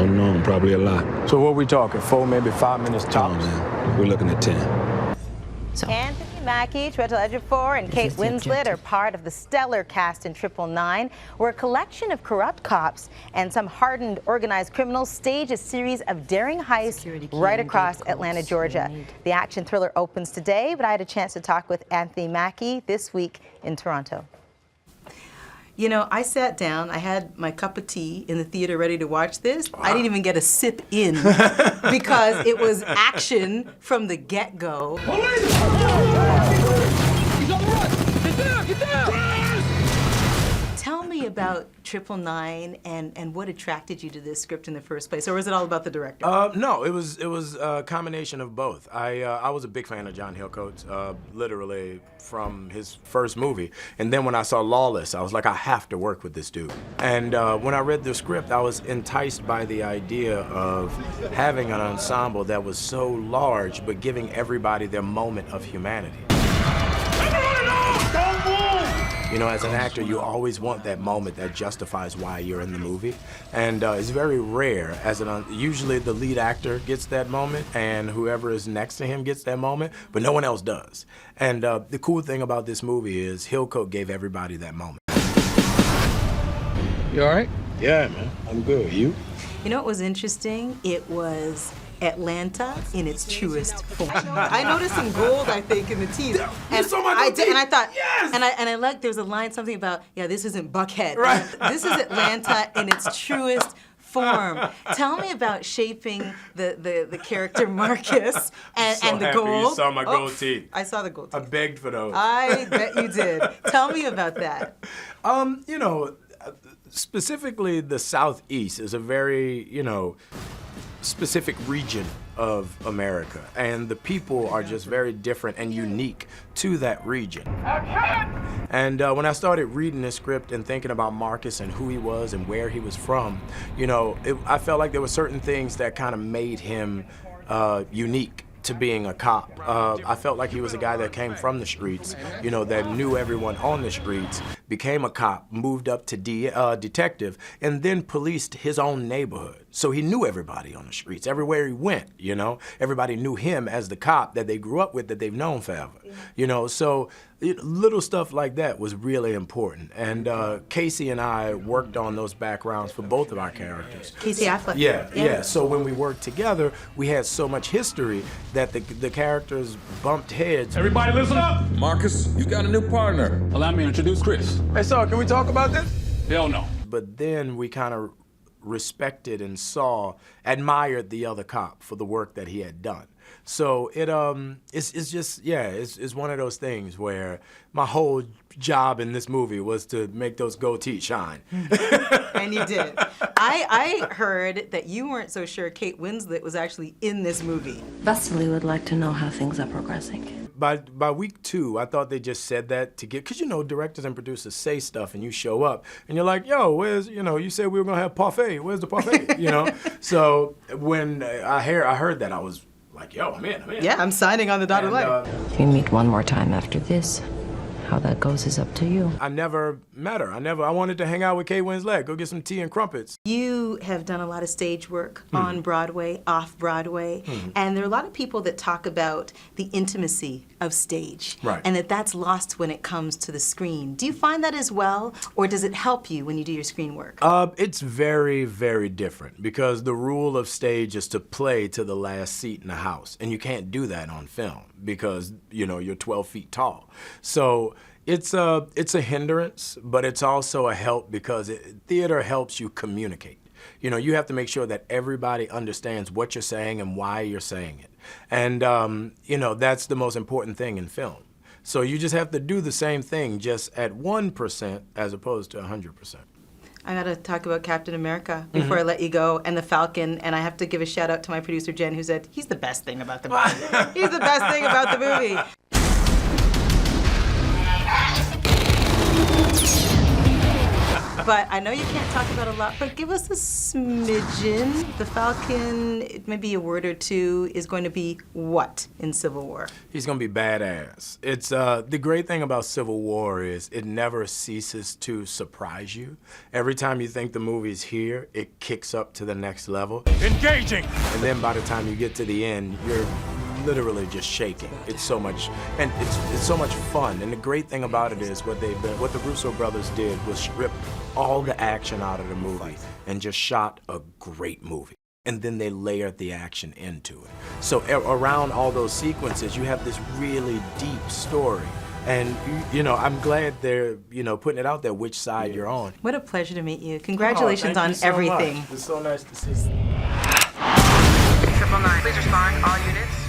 Unknown, probably a lot. So what we talking, 4, maybe 5 minutes tops? Man. We're looking at 10. So. Anthony Mackie, Chiwetel Ejiofor, and Kate Winslet are part of the stellar cast in 999, where a collection of corrupt cops and some hardened organized criminals stage a series of daring heists right across Atlanta, Georgia. The action thriller opens today, but I had a chance to talk with Anthony Mackie this week in Toronto. You know, I sat down, I had my cup of tea in the theater ready to watch this. I didn't even get a sip in because it was action from the get-go. He's on the run! Get down! Get down! Tell me about 999 and what attracted you to this script in the first place, or was it all about the director? No, it was a combination of both. I was a big fan of John Hillcoat, literally from his first movie. And then when I saw Lawless, I was like, I have to work with this dude. And when I read the script, I was enticed by the idea of having an ensemble that was so large, but giving everybody their moment of humanity. You know, as an actor, you always want that moment that justifies why you're in the movie. And it's very rare. Usually the lead actor gets that moment, and whoever is next to him gets that moment, but no one else does. And the cool thing about this movie is Hillcoat gave everybody that moment. You all right? Yeah, man. I'm good. You? You know what was interesting? It was Atlanta in its truest form. I noticed some gold, I think, in the teeth. And so I did, and I thought, yes! and I liked, there was a line, something about, yeah, this isn't Buckhead. Right. This is Atlanta in its truest form. Tell me about shaping the character Marcus and the gold. You saw my gold teeth. I saw the gold teeth. I begged for those. I bet you did. Tell me about that. You know, specifically the Southeast is a very, specific region of America, and the people are just very different and unique to that region. And when I started reading this script and thinking about Marcus and who he was and where he was from, I felt like there were certain things that kind of made him unique to being a cop. I felt like he was a guy that came from the streets, that knew everyone on the streets, became a cop, moved up to detective, and then policed his own neighborhood. So he knew everybody on the streets. Everywhere he went, everybody knew him as the cop that they grew up with, that they've known forever. So little stuff like that was really important. And Casey and I worked on those backgrounds for both of our characters. Casey Affleck. Yeah. So when we worked together, we had so much history that the characters bumped heads. Everybody listen up! Marcus, you got a new partner. Allow me to introduce Chris. Hey, so can we talk about this? Hell no. But then we kind of respected and admired the other cop for the work that he had done. So it's just, it's one of those things where my whole job in this movie was to make those goatees shine. And you did. I heard that you weren't so sure Kate Winslet was actually in this movie. Vasily would like to know how things are progressing. By week 2, I thought they just said that to get, because directors and producers say stuff and you show up and you're like, yo, where's, you said we were gonna have parfait, where's the parfait, So when I heard that, I was like, yo, I'm in. Yeah, I'm signing on the dotted line. If you meet one more time after this, how that goes is up to you. I never met her. I wanted to hang out with Kate Winslet, go get some tea and crumpets. You have done a lot of stage work on Broadway, off Broadway, and there are a lot of people that talk about the intimacy of stage, right, and that's lost when it comes to the screen. Do you find that as well, or does it help you when you do your screen work? It's very, very different, because the rule of stage is to play to the last seat in the house, and you can't do that on film because you're 12 feet tall. So it's a hindrance, but it's also a help, because theater helps you communicate. You have to make sure that everybody understands what you're saying and why you're saying it. And, that's the most important thing in film. So you just have to do the same thing, just at 1% as opposed to 100%. I gotta talk about Captain America before I let you go, and the Falcon, and I have to give a shout out to my producer, Jen, who said, he's the best thing about the movie. He's the best thing about the movie. But I know you can't talk about a lot, but give us a smidgen. The Falcon, maybe a word or two, is going to be what in Civil War? He's gonna be badass. It's the great thing about Civil War is it never ceases to surprise you. Every time you think the movie's here, it kicks up to the next level. Engaging! And then by the time you get to the end, you're literally just shaking. It's so much, and it's so much fun. And the great thing about it is what the Russo brothers did was strip all the action out of the movie and just shot a great movie. And then they layered the action into it. So around all those sequences, you have this really deep story. And, you know, I'm glad they're, you know, putting it out there which side you're on. What a pleasure to meet you. Congratulations Oh, on thank you so everything. much. It's so nice to see you. 999, please respond, all units.